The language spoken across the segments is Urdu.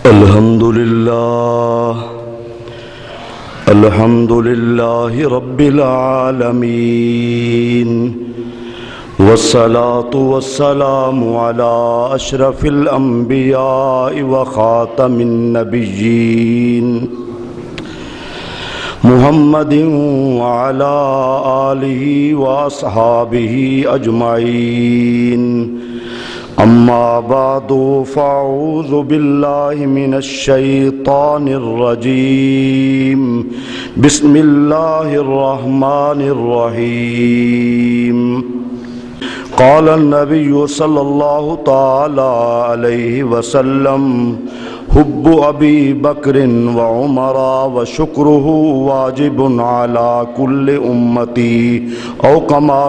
الحمد لله رب العالمين والصلاة والسلام على أشرف الأنبياء وخاتم النبيين محمد وعلى آله وأصحابه أجمعين أما بعد فأعوذ بالله من الشيطان الرجيم بسم الله الرحمن الرحيم قال النبي صلى الله تعالى عليه وسلم حب أبي بكر وعمر وشكره واجب على كل أمتي أو كما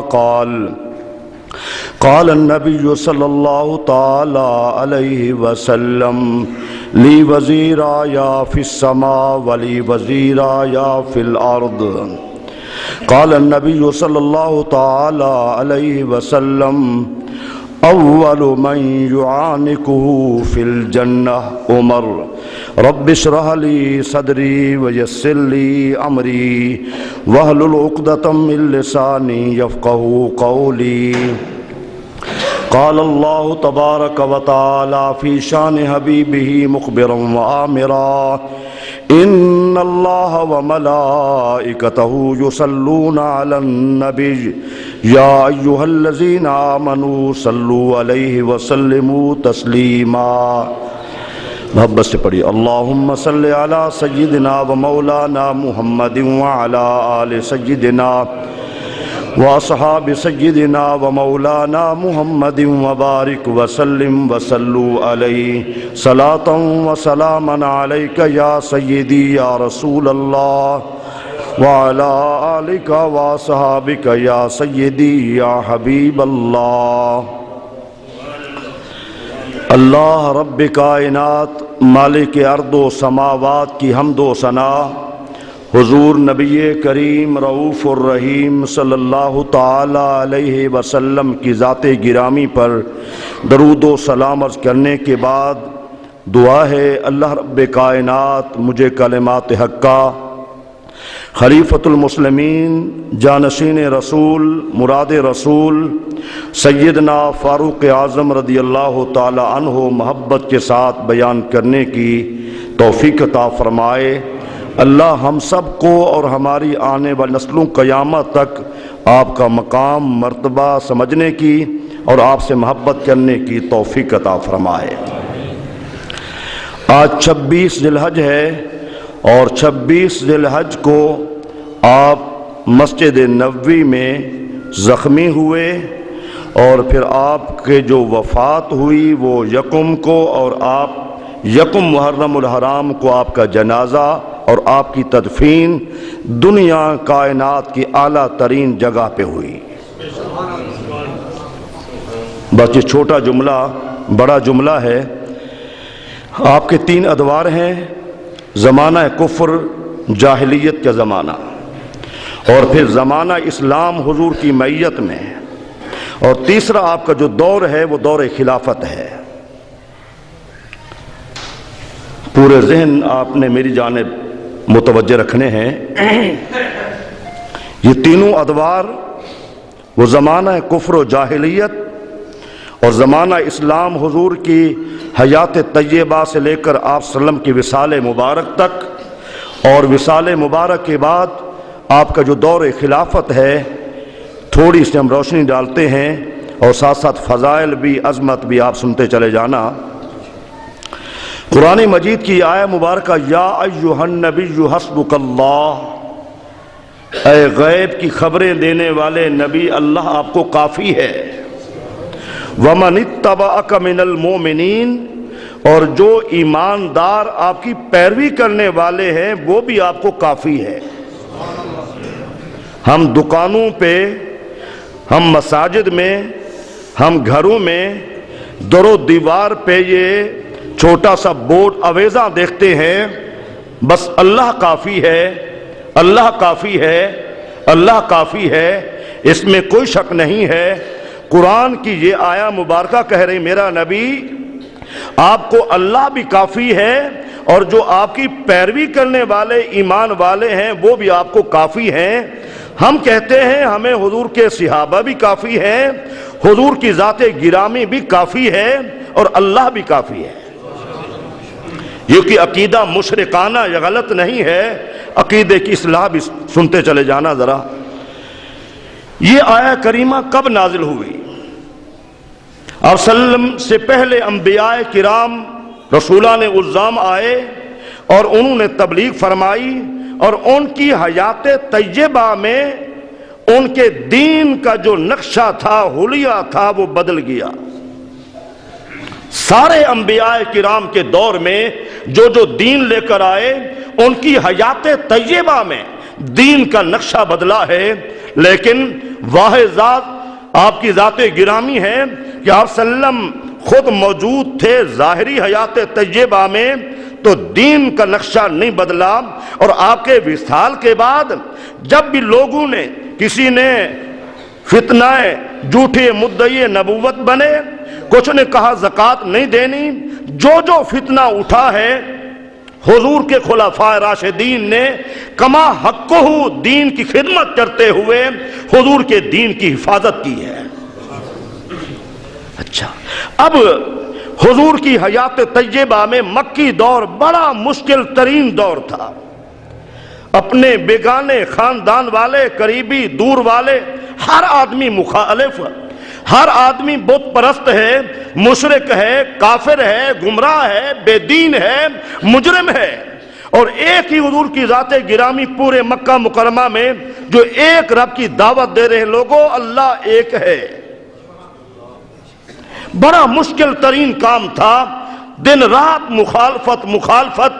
قال النبي صلى الله تعالى عليه وسلم لي وزيرايا في السماء ولي وزيرايا في الأرض قال النبي صلى الله تعالى عليه وسلم أول من يعانقه في الجنة عمر رب اشرح لي صدري ويسر لي أمري واحلل عقدة من لساني يفقهوا قولي قال الله تبارك وتعالى في شان حبيبه مخبرا وآمرا إن الله وملائكته يصلون على النبي يا أيها الذين آمنوا صلوا عليه وسلموا تسليما محبت سے پڑھی اللہم صلی علی سیدنا و مولانا محمد وعلی آل سیدنا واصحاب سیدنا و مولانا محمد وبارک وسلم وصلوا علیہ صلاة و سلاما علیک یا سیدی یا رسول اللہ وعلی آلک واصحابک یا سیدی یا حبیب اللہ۔ اللہ رب کائنات مالک ارض و سماوات کی حمد و ثنا، حضور نبی کریم رؤوف الرحیم صلی اللہ تعالی علیہ وسلم کی ذات گرامی پر درود و سلام عرض کرنے کے بعد دعا ہے اللہ رب کائنات مجھے کلمات حقہ، خلیفۃ المسلمین، جانشین رسول، مراد رسول سیدنا فاروق اعظم رضی اللہ تعالی عنہ محبت کے ساتھ بیان کرنے کی توفیق عطا فرمائے۔ اللہ ہم سب کو اور ہماری آنے والی نسلوں قیامت تک آپ کا مقام مرتبہ سمجھنے کی اور آپ سے محبت کرنے کی توفیق عطا فرمائے۔ آج 26 ذی الحج ہے اور 26 ذی الحج کو آپ مسجد نبوی میں زخمی ہوئے اور پھر آپ کے جو وفات ہوئی وہ یکم کو، اور آپ یکم محرم الحرام کو آپ کا جنازہ اور آپ کی تدفین دنیا کائنات کی اعلیٰ ترین جگہ پہ ہوئی۔ بس یہ چھوٹا جملہ بڑا جملہ ہے۔ آپ کے 3 ادوار ہیں، زمانہ کفر، جاہلیت کا زمانہ، اور پھر زمانہ اسلام حضور کی معیت میں، اور تیسرا آپ کا جو دور ہے وہ دور خلافت ہے۔ پورے ذہن آپ نے میری جانب متوجہ رکھنے ہیں۔ یہ تینوں ادوار وہ زمانہ کفر و جاہلیت اور زمانہ اسلام حضور کی حیات طیبہ سے لے کر آپ صلی اللہ علیہ وسلم کی وصال مبارک تک، اور وصال مبارک کے بعد آپ کا جو دور خلافت ہے، تھوڑی سی ہم روشنی ڈالتے ہیں اور ساتھ ساتھ فضائل بھی، عظمت بھی آپ سنتے چلے جانا۔ قرآن مجید کی آیہ مبارکہ یا ایھا النبی حسبک اللہ، اے غیب کی خبریں دینے والے نبی اللہ آپ کو کافی ہے۔ ومن اتبعک من المؤمنین، اور جو ایماندار آپ کی پیروی کرنے والے ہیں وہ بھی آپ کو کافی ہے۔ ہم دکانوں پہ، ہم مساجد میں، ہم گھروں میں در و دیوار پہ یہ چھوٹا سا بورڈ اویزاں دیکھتے ہیں، بس اللہ کافی ہے، اللہ کافی ہے، اللہ کافی ہے، اس میں کوئی شک نہیں ہے۔ قرآن کی یہ آیہ مبارکہ کہہ رہی میرا نبی آپ کو اللہ بھی کافی ہے اور جو آپ کی پیروی کرنے والے ایمان والے ہیں وہ بھی آپ کو کافی ہیں۔ ہم کہتے ہیں ہمیں حضور کے صحابہ بھی کافی ہیں، حضور کی ذات گرامی بھی کافی ہے اور اللہ بھی کافی ہے۔ یہ کہ عقیدہ مشرکانہ یا غلط نہیں ہے، عقیدے کی اصلاح بھی سنتے چلے جانا ذرا۔ یہ آیہ کریمہ کب نازل ہوئی؟ اور وسلم سے پہلے انبیاء کرام رسولان اعظام آئے اور انہوں نے تبلیغ فرمائی، اور ان کی حیات طیبہ میں ان کے دین کا جو نقشہ تھا، حلیہ تھا، وہ بدل گیا۔ سارے انبیاء کرام کے دور میں جو جو دین لے کر آئے، ان کی حیات طیبہ میں دین کا نقشہ بدلا ہے، لیکن واحد ذات آپ کی ذات گرامی ہے کہ آپ صلی اللہ علیہ وسلم خود موجود تھے ظاہری حیات طیبہ میں، تو دین کا نقشہ نہیں بدلا۔ اور آپ کے وصال کے بعد جب بھی لوگوں نے، کسی نے فتنہ جھوٹے مدعی نبوت بنے، کچھ نے کہا زکوٰۃ نہیں دینی، جو فتنہ اٹھا ہے حضور کے خلفائے راشدین نے کما حقہ دین کی خدمت کرتے ہوئے حضور کے دین کی حفاظت کی ہے۔ اچھا، اب حضور کی حیات طیبہ میں مکی دور بڑا مشکل ترین دور تھا۔ اپنے بیگانے، خاندان والے، قریبی، دور والے، ہر آدمی مخالف، ہر آدمی بت پرست ہے، مشرک ہے، کافر ہے، گمراہ ہے، بے دین ہے، مجرم ہے، اور ایک ہی حضور کی ذات گرامی پورے مکہ مکرمہ میں جو ایک رب کی دعوت دے رہے ہیں، لوگوں اللہ ایک ہے۔ بڑا مشکل ترین کام تھا، دن رات مخالفت۔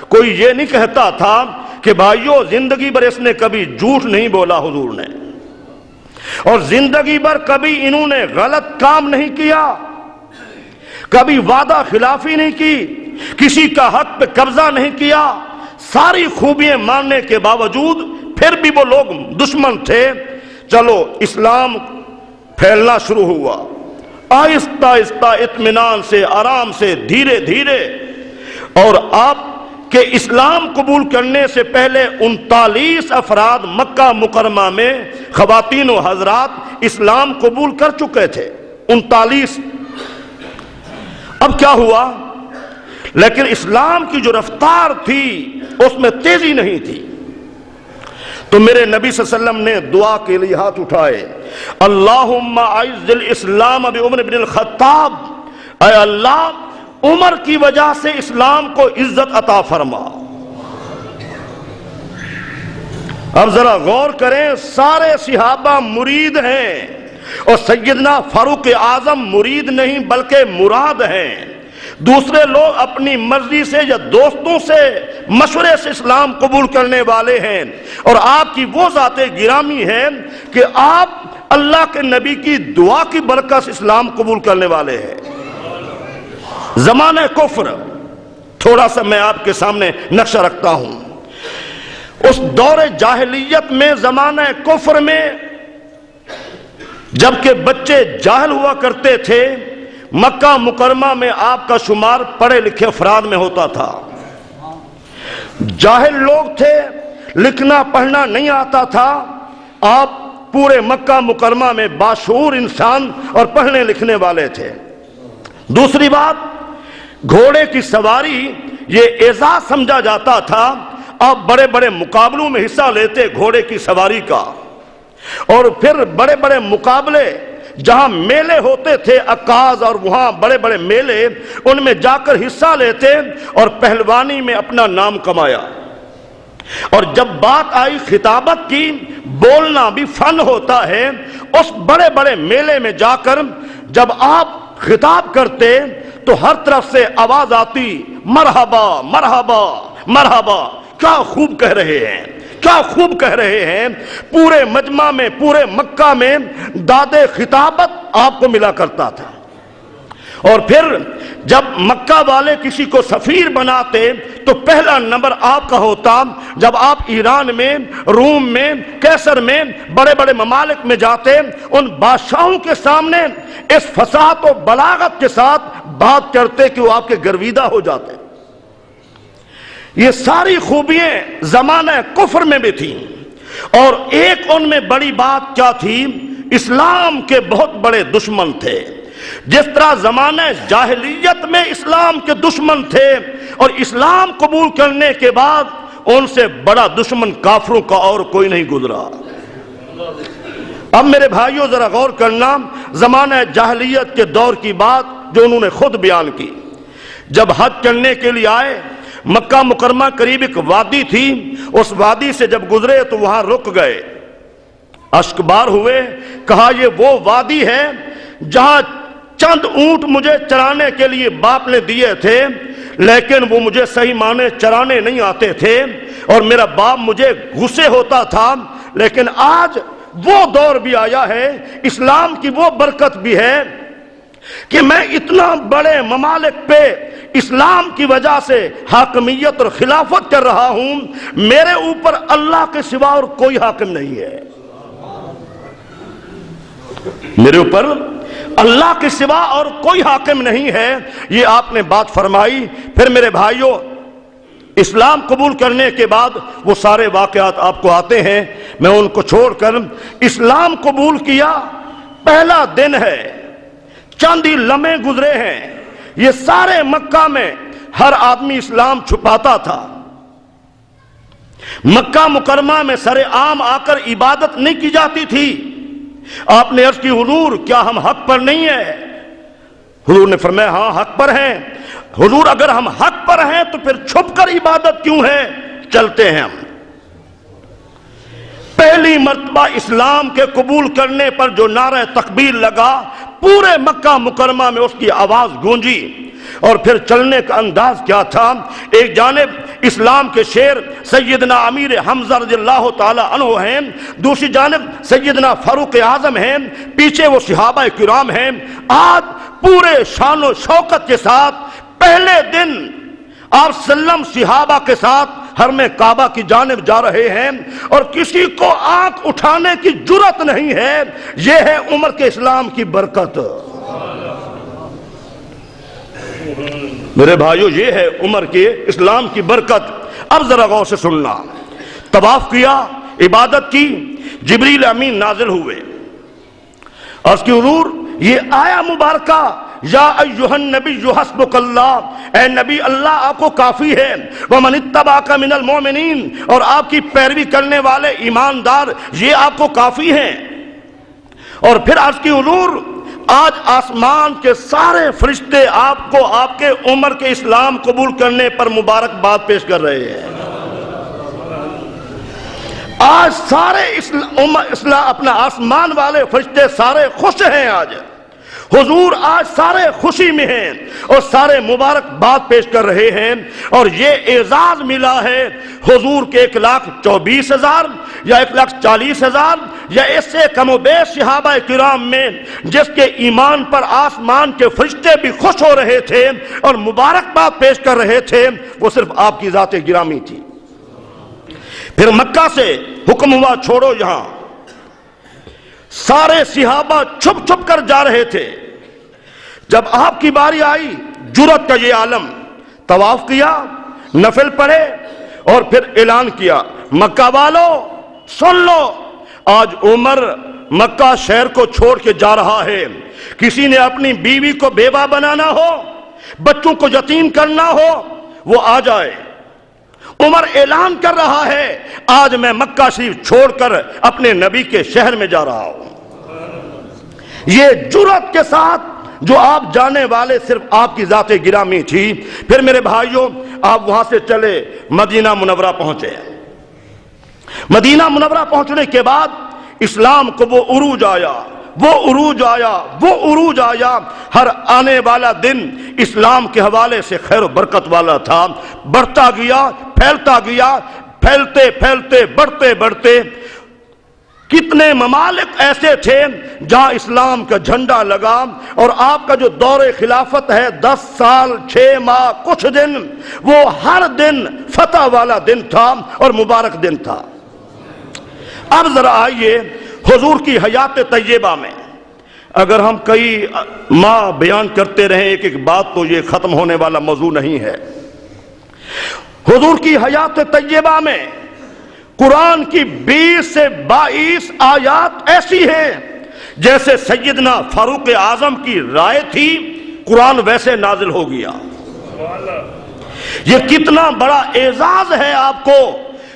کوئی یہ نہیں کہتا تھا کہ بھائیو زندگی بھر اس نے کبھی جھوٹ نہیں بولا حضور نے، اور زندگی بھر کبھی انہوں نے غلط کام نہیں کیا، کبھی وعدہ خلافی نہیں کی، کسی کا حق پہ قبضہ نہیں کیا، ساری خوبیاں ماننے کے باوجود پھر بھی وہ لوگ دشمن تھے۔ چلو اسلام پھیلنا شروع ہوا، آہستہ آہستہ اطمینان سے، آرام سے، دھیرے دھیرے، اور آپ کے اسلام قبول کرنے سے پہلے 39 افراد مکہ مکرمہ میں خواتین و حضرات اسلام قبول کر چکے تھے، 39۔ اب کیا ہوا؟ لیکن اسلام کی جو رفتار تھی اس میں تیزی نہیں تھی، تو میرے نبی صلی اللہ علیہ وسلم نے دعا کے لیے ہاتھ اٹھائے، اللہم اعز الاسلام بعمر بن الخطاب، اے اللہ عمر کی وجہ سے اسلام کو عزت عطا فرما۔ اب ذرا غور کریں، سارے صحابہ مرید ہیں اور سیدنا فاروق اعظم مرید نہیں بلکہ مراد ہیں۔ دوسرے لوگ اپنی مرضی سے یا دوستوں سے مشورے سے اسلام قبول کرنے والے ہیں، اور آپ کی وہ ذات گرامی ہے کہ آپ اللہ کے نبی کی دعا کی برکت سے اسلام قبول کرنے والے ہیں۔ زمانہ کفر، تھوڑا سا میں آپ کے سامنے نقشہ رکھتا ہوں۔ اس دور جاہلیت میں، زمانہ کفر میں، جبکہ بچے جاہل ہوا کرتے تھے، مکہ مکرمہ میں آپ کا شمار پڑھے لکھے افراد میں ہوتا تھا۔ جاہل لوگ تھے، لکھنا پڑھنا نہیں آتا تھا، آپ پورے مکہ مکرمہ میں باشعور انسان اور پڑھنے لکھنے والے تھے۔ دوسری بات، گھوڑے کی سواری یہ اعزاز سمجھا جاتا تھا، آپ بڑے بڑے مقابلوں میں حصہ لیتے گھوڑے کی سواری کا، اور پھر بڑے بڑے مقابلے جہاں میلے ہوتے تھے عکاظ، اور وہاں بڑے بڑے میلے، ان میں جا کر حصہ لیتے اور پہلوانی میں اپنا نام کمایا۔ اور جب بات آئی خطابت کی، بولنا بھی فن ہوتا ہے، اس بڑے بڑے میلے میں جا کر جب آپ خطاب کرتے تو ہر طرف سے آواز آتی، مرحبا مرحبا مرحبا، کیا خوب کہہ رہے ہیں، کیا خوب کہہ رہے ہیں۔ پورے مجمع میں، پورے مکہ میں داد خطابت آپ کو ملا کرتا تھا۔ اور پھر جب مکہ والے کسی کو سفیر بناتے تو پہلا نمبر آپ کا ہوتا. جب آپ ایران میں، روم میں، کیسر میں، بڑے بڑے ممالک میں جاتے، ان بادشاہوں کے سامنے اس فصاحت و بلاغت کے ساتھ بات کرتے کہ وہ آپ کے گرویدہ ہو جاتے. یہ ساری خوبیاں زمانہ کفر میں بھی تھیں، اور ایک ان میں بڑی بات کیا تھی؟ اسلام کے بہت بڑے دشمن تھے. جس طرح زمانہ جاہلیت میں اسلام کے دشمن تھے، اور اسلام قبول کرنے کے بعد ان سے بڑا دشمن کافروں کا اور کوئی نہیں گزرا. اب میرے بھائیوں ذرا غور کرنا، زمانہ جاہلیت کے دور کی بات جو انہوں نے خود بیان کی. جب حج کرنے کے لیے آئے، مکہ مکرمہ قریب ایک وادی تھی، اس وادی سے جب گزرے تو وہاں رک گئے، اشک بار ہوئے، کہا یہ وہ وادی ہے جہاں چند اونٹ مجھے چرانے کے لیے باپ نے دیے تھے، لیکن وہ مجھے صحیح معنی چرانے نہیں آتے تھے، اور میرا باپ مجھے غصے ہوتا تھا. لیکن آج وہ دور بھی آیا ہے، اسلام کی وہ برکت بھی ہے کہ میں اتنا بڑے ممالک پہ اسلام کی وجہ سے حاکمیت اور خلافت کر رہا ہوں، میرے اوپر اللہ کے سوا اور کوئی حاکم نہیں ہے. میرے اوپر اللہ کے سوا اور کوئی حاکم نہیں ہے. یہ آپ نے بات فرمائی. پھر میرے بھائیوں، اسلام قبول کرنے کے بعد وہ سارے واقعات آپ کو آتے ہیں، میں ان کو چھوڑ کر اسلام قبول کیا پہلا دن ہے، چند ہی لمحے گزرے ہیں، یہ سارے مکہ میں ہر آدمی اسلام چھپاتا تھا. مکہ مکرمہ میں سر عام آ کر عبادت نہیں کی جاتی تھی. آپ نے عرض کی حضور کیا ہم حق پر نہیں ہیں؟ حضور نے فرمایا ہاں حق پر ہیں. حضور اگر ہم حق پر ہیں تو پھر چھپ کر عبادت کیوں ہے؟ چلتے ہیں ہم. پہلی مرتبہ اسلام کے قبول کرنے پر جو نعرہ تکبیر لگا، پورے مکہ مکرمہ میں اس کی آواز گونجی. اور پھر چلنے کا انداز کیا تھا؟ ایک جانب اسلام کے شیر سیدنا امیر حمزہ رضی اللہ تعالی عنہ ہیں، دوسری جانب سیدنا فاروق اعظم ہیں، پیچھے وہ صحابہ کرام ہیں. آج پورے شان و شوکت کے ساتھ پہلے دن آپ سلم صحابہ کے ساتھ حرم کعبہ کی جانب جا رہے ہیں، اور کسی کو آنکھ اٹھانے کی جرت نہیں ہے. یہ ہے عمر کے اسلام کی برکت. میرے بھائیو، یہ ہے عمر کے اسلام کی برکت. اب ذرا غور سے سننا. طواف کیا، عبادت کی، جبریل امین نازل ہوئے. عرض کی حضور یہ آیا مبارکہ یا ایھا النبی حسبک اللہ، اے نبی اللہ آپ کو کافی ہے، ومن اتبعک من المؤمنین، اور آپ کی پیروی کرنے والے ایماندار یہ آپ کو کافی ہیں. اور پھر عرض کی حضور آج آسمان کے سارے فرشتے آپ کو آپ کے عمر کے اسلام قبول کرنے پر مبارکباد پیش کر رہے ہیں. آج سارے اپنا آسمان والے فرشتے سارے خوش ہیں. آج حضور آج سارے خوشی میں ہیں اور سارے مبارکباد پیش کر رہے ہیں. اور یہ اعزاز ملا ہے حضور کے 1,24,000 یا 1,40,000 یا اس سے کم و بیش صحابہ کرام میں جس کے ایمان پر آسمان کے فرشتے بھی خوش ہو رہے تھے اور مبارکباد پیش کر رہے تھے، وہ صرف آپ کی ذات گرامی تھی. پھر مکہ سے حکم ہوا چھوڑو یہاں. سارے صحابہ چھپ چھپ کر جا رہے تھے. جب آپ کی باری آئی، جرأت کا یہ عالم، طواف کیا، نفل پڑھے، اور پھر اعلان کیا مکہ والو سن لو، آج عمر مکہ شہر کو چھوڑ کے جا رہا ہے. کسی نے اپنی بیوی کو بیوہ بنانا ہو، بچوں کو یتیم کرنا ہو، وہ آ جائے. عمر اعلان کر رہا ہے آج میں مکہ شریف چھوڑ کر اپنے نبی کے شہر میں جا رہا ہوں. یہ جرأت کے ساتھ جو آپ جانے والے صرف آپ کی ذات گرامی تھی. پھر میرے بھائیوں آپ وہاں سے چلے مدینہ منورہ پہنچے. مدینہ منورہ پہنچنے کے بعد اسلام کو وہ عروج آیا، وہ عروج آیا، وہ عروج آیا. ہر آنے والا دن اسلام کے حوالے سے خیر و برکت والا تھا. بڑھتا گیا، پھیلتا گیا، پھیلتے پھیلتے بڑھتے بڑھتے کتنے ممالک ایسے تھے جہاں اسلام کا جھنڈا لگا، اور آپ کا جو دور خلافت ہے 10 سال 6 ماہ کچھ دن، وہ ہر دن فتح والا دن تھا اور مبارک دن تھا۔ اب ذرا آئیے حضور کی حیات طیبہ میں، اگر ہم کئی ماہ بیان کرتے رہیں ایک ایک بات تو یہ ختم ہونے والا موضوع نہیں ہے۔ حضور کی حیات طیبہ میں قرآن کی 20 سے 22 آیات ایسی ہیں جیسے سیدنا فاروق اعظم کی رائے تھی، قرآن ویسے نازل ہو گیا۔ یہ کتنا بڑا اعزاز ہے آپ کو،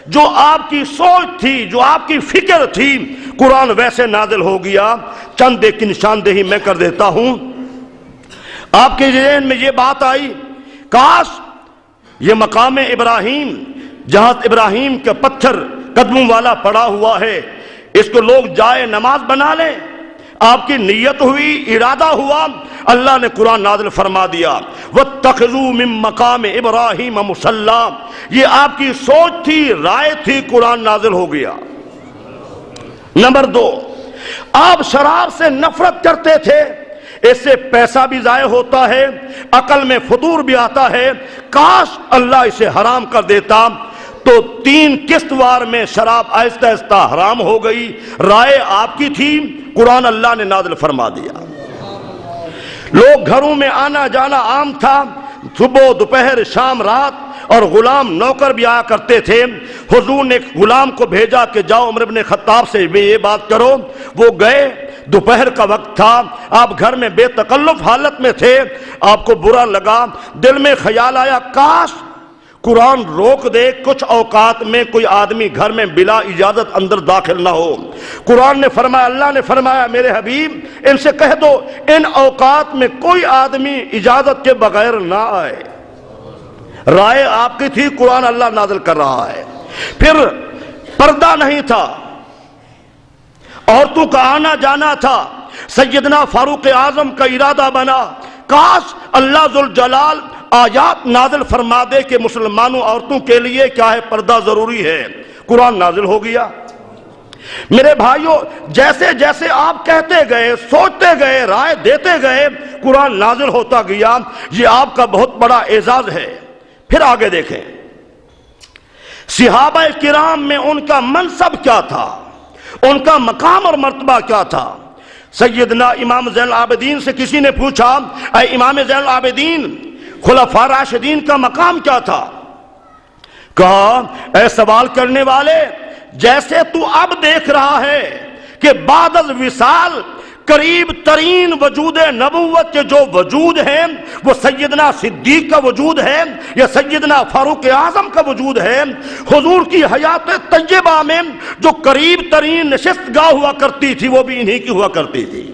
جو آپ کی سوچ تھی، جو آپ کی فکر تھی، قرآن ویسے نازل ہو گیا۔ چند ایک نشاندہی میں کر دیتا ہوں۔ آپ کے ذہن میں یہ بات آئی، کاش یہ مقام ابراہیم، جہاں ابراہیم کا پتھر قدموں والا پڑا ہوا ہے، اس کو لوگ جائے نماز بنا لیں۔ آپ کی نیت ہوئی، ارادہ ہوا، اللہ نے قرآن نازل فرما دیا، وَاتَّخِذُوا مِن مَّقَامِ إِبْرَاهِيمَ مُصَلًّى۔ یہ آپ کی سوچ تھی، رائے تھی، قرآن نازل ہو گیا۔ نمبر 2، آپ شراب سے نفرت کرتے تھے، اس سے پیسہ بھی ضائع ہوتا ہے، عقل میں فطور بھی آتا ہے، کاش اللہ اسے حرام کر دیتا۔ تو 3 قسط وار میں شراب آہستہ آہستہ حرام ہو گئی۔ رائے آپ کی تھی، قرآن اللہ نے نازل فرما دیا۔ لوگ گھروں میں آنا جانا عام تھا، صبح دوپہر شام رات، اور غلام نوکر بھی آیا کرتے تھے۔ حضور نے ایک غلام کو بھیجا کہ جاؤ عمر بن خطاب سے بھی یہ بات کرو۔ وہ گئے، دوپہر کا وقت تھا، آپ گھر میں بے تکلف حالت میں تھے، آپ کو برا لگا، دل میں خیال آیا کاش قرآن روک دے، کچھ اوقات میں کوئی آدمی گھر میں بلا اجازت اندر داخل نہ ہو۔ قرآن نے فرمایا، اللہ نے فرمایا میرے حبیب ان سے کہہ دو ان اوقات میں کوئی آدمی اجازت کے بغیر نہ آئے۔ رائے آپ کی تھی، قرآن اللہ نازل کر رہا ہے۔ پھر پردہ نہیں تھا، عورتوں کا آنا جانا تھا، سیدنا فاروق اعظم کا ارادہ بنا کاش اللہ ذوالجلال آیات نازل فرما دے کہ مسلمانوں عورتوں کے لیے کیا ہے، پردہ ضروری ہے۔ قرآن نازل ہو گیا۔ میرے بھائیوں، جیسے جیسے آپ کہتے گئے، سوچتے گئے، رائے دیتے گئے، قرآن نازل ہوتا گیا۔ یہ آپ کا بہت بڑا اعزاز ہے۔ پھر آگے دیکھیں، صحابہ کرام میں ان کا منصب کیا تھا، ان کا مقام اور مرتبہ کیا تھا۔ سیدنا امام زین العابدین سے کسی نے پوچھا، اے امام زین العابدین، خلفاء راشدین کا مقام کیا تھا؟ کہا، اے سوال کرنے والے، جیسے تو اب دیکھ رہا ہے کہ بعد از وصال قریب ترین وجود نبوت کے جو وجود ہیں وہ سیدنا صدیق کا وجود ہے یا سیدنا فاروق اعظم کا وجود ہے، حضور کی حیات طیبہ میں جو قریب ترین نشست گاہ ہوا کرتی تھی وہ بھی انہی کی ہوا کرتی تھی۔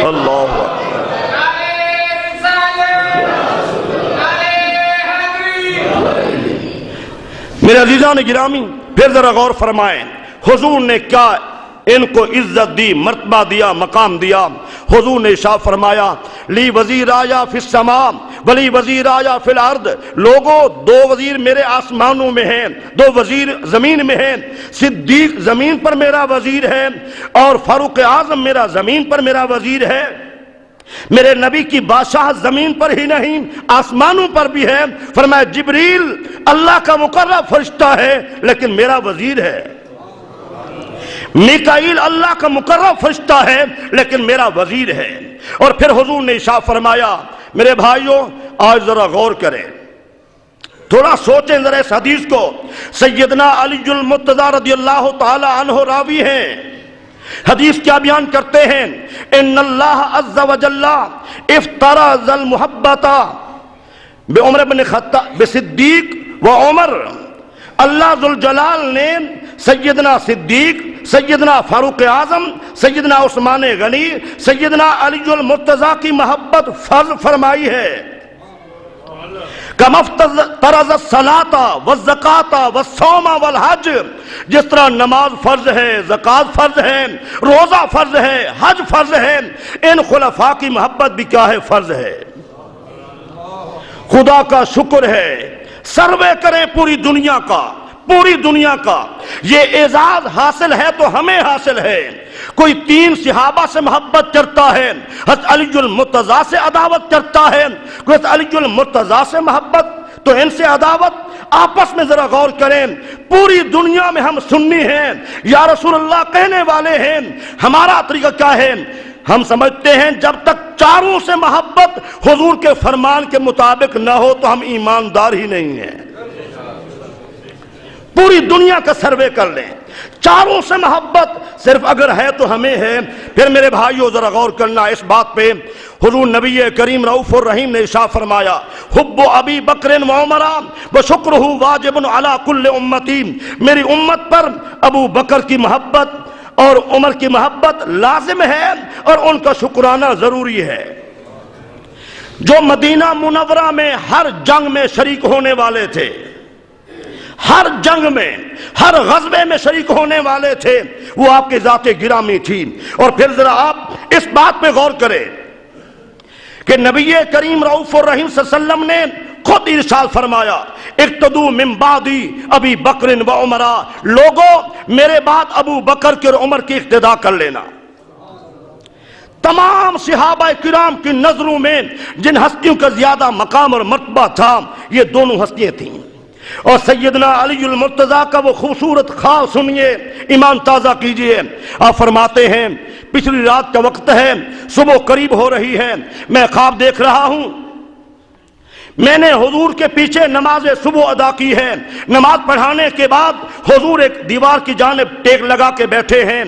اللہ میرے عزیزان گرامی، پھر ذرا غور فرمائیں، حضور نے کیا ان کو عزت دی، مرتبہ دیا، مقام دیا۔ حضور نے ارشاد فرمایا، لی وزیر آیا فی السماء ولی وزیر آیا فی الارض، لوگوں 2 وزیر میرے آسمانوں میں ہیں، 2 وزیر زمین میں ہیں، صدیق زمین پر میرا وزیر ہے اور فاروق اعظم میرا زمین پر میرا وزیر ہے۔ میرے نبی کی بادشاہ زمین پر ہی نہیں آسمانوں پر بھی ہے۔ فرمایا جبریل اللہ کا مقرب فرشتہ ہے لیکن میرا وزیر ہے، میکائیل اللہ کا مقرب فرشتہ ہے لیکن میرا وزیر ہے۔ اور پھر حضور نے ارشاد فرمایا، میرے بھائیوں آج ذرا غور کریں، تھوڑا سوچیں ذرا اس حدیث کو۔ سیدنا علی المرتضی رضی اللہ تعالی عنہ راوی ہیں، حدیث کیا بیان کرتے ہیں، ان اللہ عز وجل افترض المحبت بعمر بن خطاب بصدیق و عمر، اللہ ذوالجلال نے سیدنا صدیق، سیدنا فاروق اعظم، سیدنا عثمان غنی، سیدنا علی المرتضی کی محبت فرض فرمائی ہے۔ کما افترض الصلاۃ والزکاۃ والصوم والحج، جس طرح نماز فرض ہے، زکوٰۃ فرض ہے، روزہ فرض ہے، حج فرض ہے، ان خلفاء کی محبت بھی کیا ہے، فرض ہے۔ خدا کا شکر ہے، سروے کریں پوری دنیا کا، پوری دنیا کا یہ اعزاز حاصل ہے تو ہمیں حاصل ہے۔ کوئی 3 صحابہ سے محبت کرتا ہے، حضرت علی المرتضیٰ سے عداوت کرتا ہے، کوئی حضرت علی المرتضیٰ سے محبت تو ان سے عداوت۔ آپس میں ذرا غور کریں، پوری دنیا میں ہم سنی ہیں، یا رسول اللہ کہنے والے ہیں، ہمارا طریقہ کیا ہے؟ ہم سمجھتے ہیں جب تک چاروں سے محبت حضور کے فرمان کے مطابق نہ ہو تو ہم ایماندار ہی نہیں ہیں۔ پوری دنیا کا سروے کر لیں، چاروں سے محبت صرف اگر ہے تو ہمیں ہے۔ پھر میرے بھائیوں ذرا غور کرنا اس بات پہ، حضور نبی کریم رؤوف الرحیم نے ارشاد فرمایا، حب ابی بکر و عمر و شکرہ واجب علی کل امتی، میری امت پر ابو بکر کی محبت اور عمر کی محبت لازم ہے اور ان کا شکرانہ ضروری ہے۔ جو مدینہ منورہ میں ہر جنگ میں شریک ہونے والے تھے، ہر جنگ میں، ہر غزوے میں شریک ہونے والے تھے، وہ آپ کی ذات گرامی تھی۔ اور پھر ذرا آپ اس بات پہ غور کریں کہ نبی کریم رؤوف الرحیم صلی اللہ علیہ وسلم نے خود ارشاد فرمایا، اقتدوا من بعدی ابی بکر و عمر، لوگوں میرے بعد ابو بکر کی اور عمر کی اقتداء کر لینا۔ تمام صحابہ کرام کی نظروں میں جن ہستیوں کا زیادہ مقام اور مرتبہ تھا یہ دونوں ہستیاں تھیں۔ اور سیدنا علی المرتضیٰ کا وہ خوبصورت خواب سنیے، ایمان تازہ کیجئے۔ آپ فرماتے ہیں پچھلی رات کا وقت ہے، صبح قریب ہو رہی ہے، میں خواب دیکھ رہا ہوں، میں نے حضور کے پیچھے نماز صبح ادا کی ہے، نماز پڑھانے کے بعد حضور ایک دیوار کی جانب ٹیک لگا کے بیٹھے ہیں،